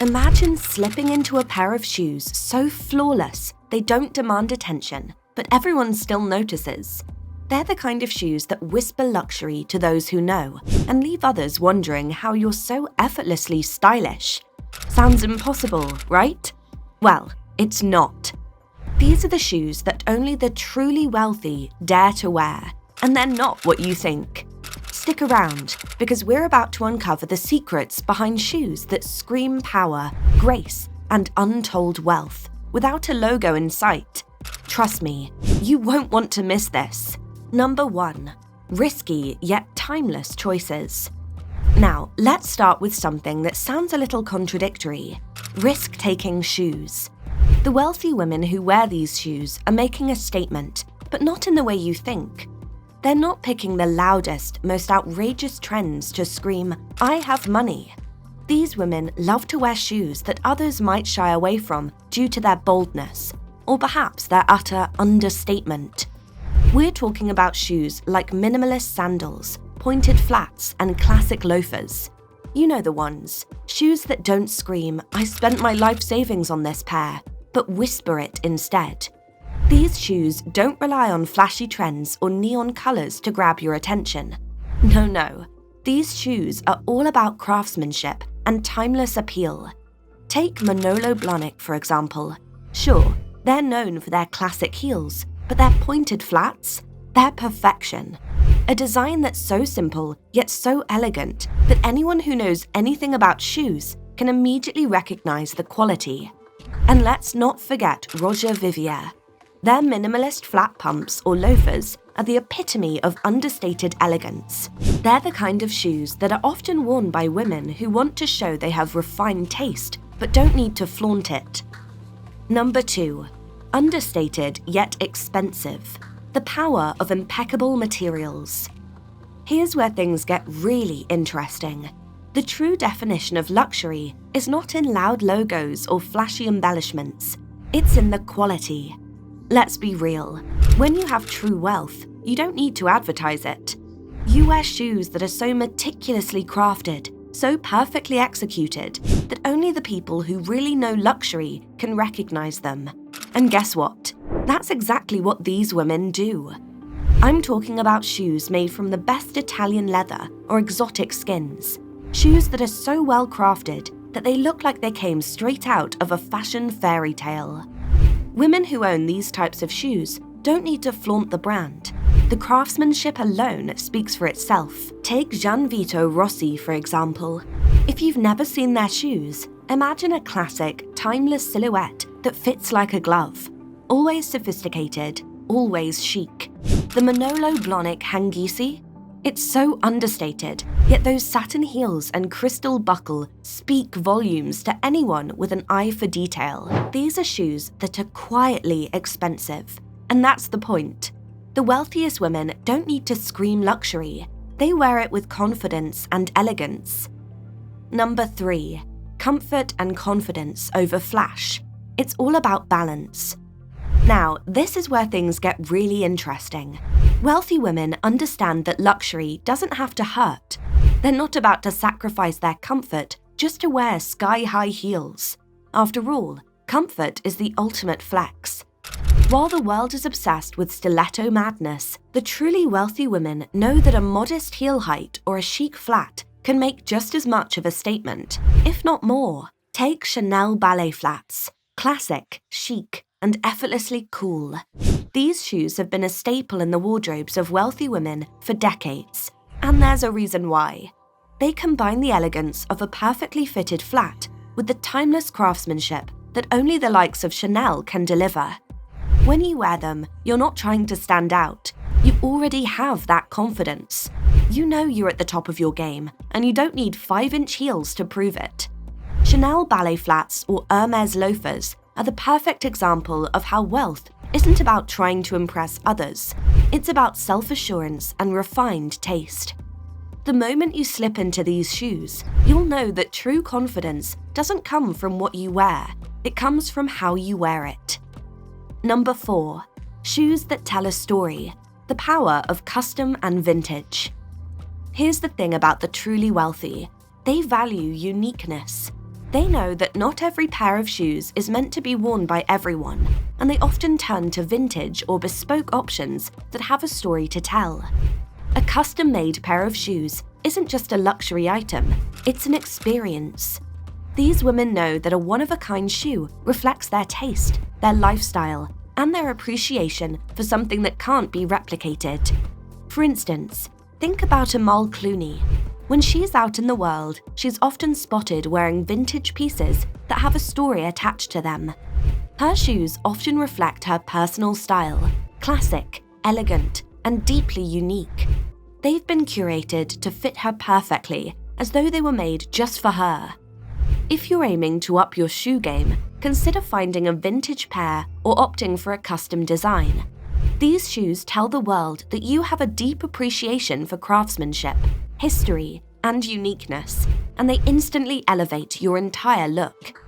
Imagine slipping into a pair of shoes so flawless they don't demand attention, but everyone still notices. They're the kind of shoes that whisper luxury to those who know and leave others wondering how you're so effortlessly stylish. Sounds impossible, right? Well, it's not. These are the shoes that only the truly wealthy dare to wear, and they're not what you think. Stick around, because we're about to uncover the secrets behind shoes that scream power, grace, and untold wealth, without a logo in sight. Trust me, you won't want to miss this. Number 1. Risky yet timeless choices. Now, let's start with something that sounds a little contradictory. Risk-taking shoes. The wealthy women who wear these shoes are making a statement, but not in the way you think. They're not picking the loudest, most outrageous trends to scream, "I have money." These women love to wear shoes that others might shy away from due to their boldness, or perhaps their utter understatement. We're talking about shoes like minimalist sandals, pointed flats, and classic loafers. You know the ones. Shoes that don't scream, "I spent my life savings on this pair," but whisper it instead. These shoes don't rely on flashy trends or neon colors to grab your attention. No. These shoes are all about craftsmanship and timeless appeal. Take Manolo Blahnik, for example. Sure, they're known for their classic heels, but their pointed flats? They're perfection. A design that's so simple, yet so elegant, that anyone who knows anything about shoes can immediately recognize the quality. And let's not forget Roger Vivier. Their minimalist flat pumps or loafers are the epitome of understated elegance. They're the kind of shoes that are often worn by women who want to show they have refined taste, but don't need to flaunt it. Number 2. Understated yet expensive. The power of impeccable materials. Here's where things get really interesting. The true definition of luxury is not in loud logos or flashy embellishments. It's in the quality. Let's be real. When you have true wealth, you don't need to advertise it. You wear shoes that are so meticulously crafted, so perfectly executed, that only the people who really know luxury can recognize them. And guess what? That's exactly what these women do. I'm talking about shoes made from the best Italian leather or exotic skins. Shoes that are so well crafted that they look like they came straight out of a fashion fairy tale. Women who own these types of shoes don't need to flaunt the brand. The craftsmanship alone speaks for itself. Take Gianvito Rossi, for example. If you've never seen their shoes, imagine a classic, timeless silhouette that fits like a glove. Always sophisticated, always chic. The Manolo Blahnik Hangisi? It's so understated, yet those satin heels and crystal buckle speak volumes to anyone with an eye for detail. These are shoes that are quietly expensive, and that's the point. The wealthiest women don't need to scream luxury. They wear it with confidence and elegance. Number 3. Comfort and confidence over flash. It's all about balance. Now, this is where things get really interesting. Wealthy women understand that luxury doesn't have to hurt. They're not about to sacrifice their comfort just to wear sky-high heels. After all, comfort is the ultimate flex. While the world is obsessed with stiletto madness, the truly wealthy women know that a modest heel height or a chic flat can make just as much of a statement, if not more. Take Chanel ballet flats. Classic, chic, and effortlessly cool. These shoes have been a staple in the wardrobes of wealthy women for decades, and there's a reason why. They combine the elegance of a perfectly fitted flat with the timeless craftsmanship that only the likes of Chanel can deliver. When you wear them, you're not trying to stand out. You already have that confidence. You know you're at the top of your game, and you don't need 5-inch heels to prove it. Chanel ballet flats or Hermès loafers are the perfect example of how wealth isn't about trying to impress others. It's about self-assurance and refined taste. The moment you slip into these shoes, you'll know that true confidence doesn't come from what you wear. It comes from how you wear it. Number 4. Shoes that tell a story. The power of custom and vintage. Here's the thing about the truly wealthy. They value uniqueness. They know that not every pair of shoes is meant to be worn by everyone, and they often turn to vintage or bespoke options that have a story to tell. A custom-made pair of shoes isn't just a luxury item, it's an experience. These women know that a one-of-a-kind shoe reflects their taste, their lifestyle, and their appreciation for something that can't be replicated. For instance, think about Amal Clooney. When she's out in the world, she's often spotted wearing vintage pieces that have a story attached to them. Her shoes often reflect her personal style, classic, elegant, and deeply unique. They've been curated to fit her perfectly, as though they were made just for her. If you're aiming to up your shoe game, consider finding a vintage pair or opting for a custom design. These shoes tell the world that you have a deep appreciation for craftsmanship, history, and uniqueness, and they instantly elevate your entire look.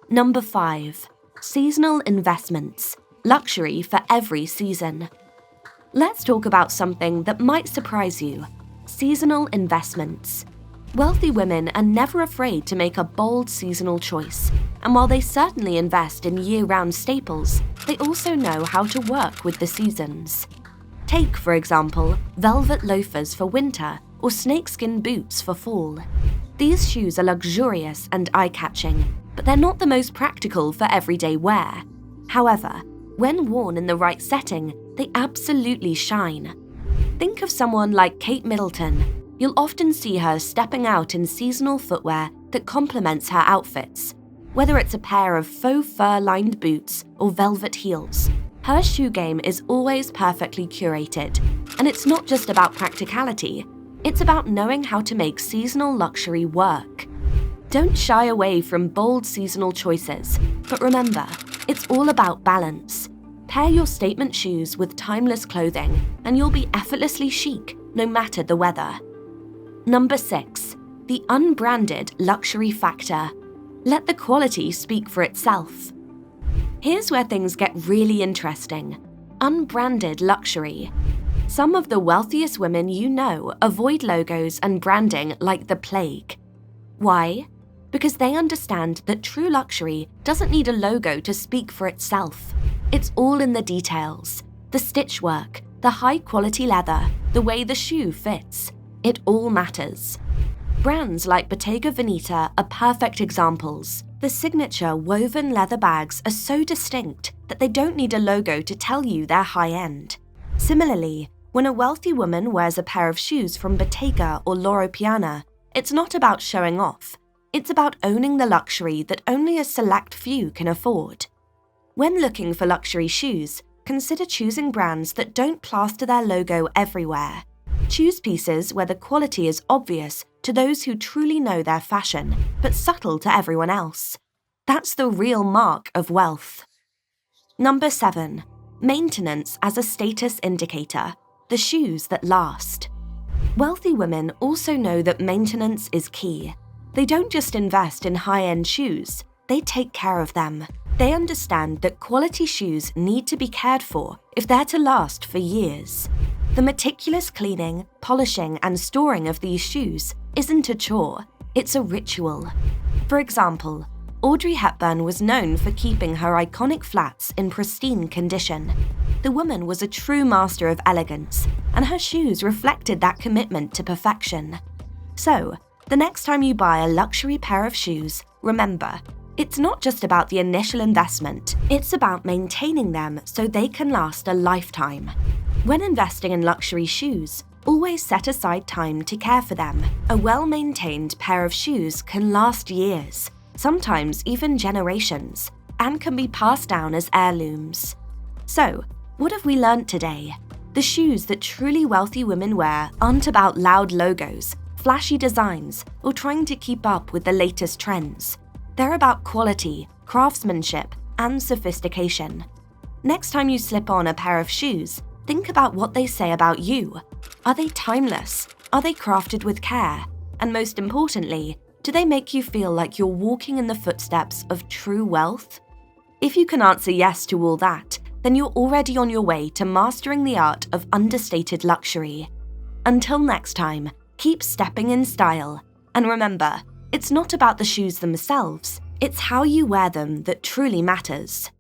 Number 5. Seasonal investments. Luxury for every season. Let's talk about something that might surprise you: seasonal investments. Wealthy women are never afraid to make a bold seasonal choice, and while they certainly invest in year-round staples, they also know how to work with the seasons. Take, for example, velvet loafers for winter or snakeskin boots for fall. These shoes are luxurious and eye-catching, but they're not the most practical for everyday wear. However, when worn in the right setting, they absolutely shine. Think of someone like Kate Middleton. You'll often see her stepping out in seasonal footwear that complements her outfits. Whether it's a pair of faux fur-lined boots or velvet heels, her shoe game is always perfectly curated. And it's not just about practicality, it's about knowing how to make seasonal luxury work. Don't shy away from bold seasonal choices, but remember, it's all about balance. Pair your statement shoes with timeless clothing, and you'll be effortlessly chic, no matter the weather. Number 6. The unbranded luxury factor. Let the quality speak for itself. Here's where things get really interesting. Unbranded luxury. Some of the wealthiest women you know avoid logos and branding like the plague. Why? Because they understand that true luxury doesn't need a logo to speak for itself. It's all in the details. The stitch work, the high-quality leather, the way the shoe fits. It all matters. Brands like Bottega Veneta are perfect examples. The signature woven leather bags are so distinct that they don't need a logo to tell you they're high-end. Similarly, when a wealthy woman wears a pair of shoes from Bottega or Loro Piana, it's not about showing off. It's about owning the luxury that only a select few can afford. When looking for luxury shoes, consider choosing brands that don't plaster their logo everywhere. Choose pieces where the quality is obvious to those who truly know their fashion, but subtle to everyone else. That's the real mark of wealth. Number 7. Maintenance as a status indicator. The shoes that last. Wealthy women also know that maintenance is key. They don't just invest in high-end shoes, they take care of them. They understand that quality shoes need to be cared for if they're to last for years. The meticulous cleaning, polishing, and storing of these shoes isn't a chore, it's a ritual. For example, Audrey Hepburn was known for keeping her iconic flats in pristine condition. The woman was a true master of elegance, and her shoes reflected that commitment to perfection. So, the next time you buy a luxury pair of shoes, remember, it's not just about the initial investment, it's about maintaining them so they can last a lifetime. When investing in luxury shoes, always set aside time to care for them. A well-maintained pair of shoes can last years, sometimes even generations, and can be passed down as heirlooms. So, what have we learned today? The shoes that truly wealthy women wear aren't about loud logos, flashy designs, or trying to keep up with the latest trends. They're about quality, craftsmanship, and sophistication. Next time you slip on a pair of shoes, think about what they say about you. Are they timeless? Are they crafted with care? And most importantly, do they make you feel like you're walking in the footsteps of true wealth? If you can answer yes to all that, then you're already on your way to mastering the art of understated luxury. Until next time, keep stepping in style. And remember, It's not about the shoes themselves, it's how you wear them that truly matters.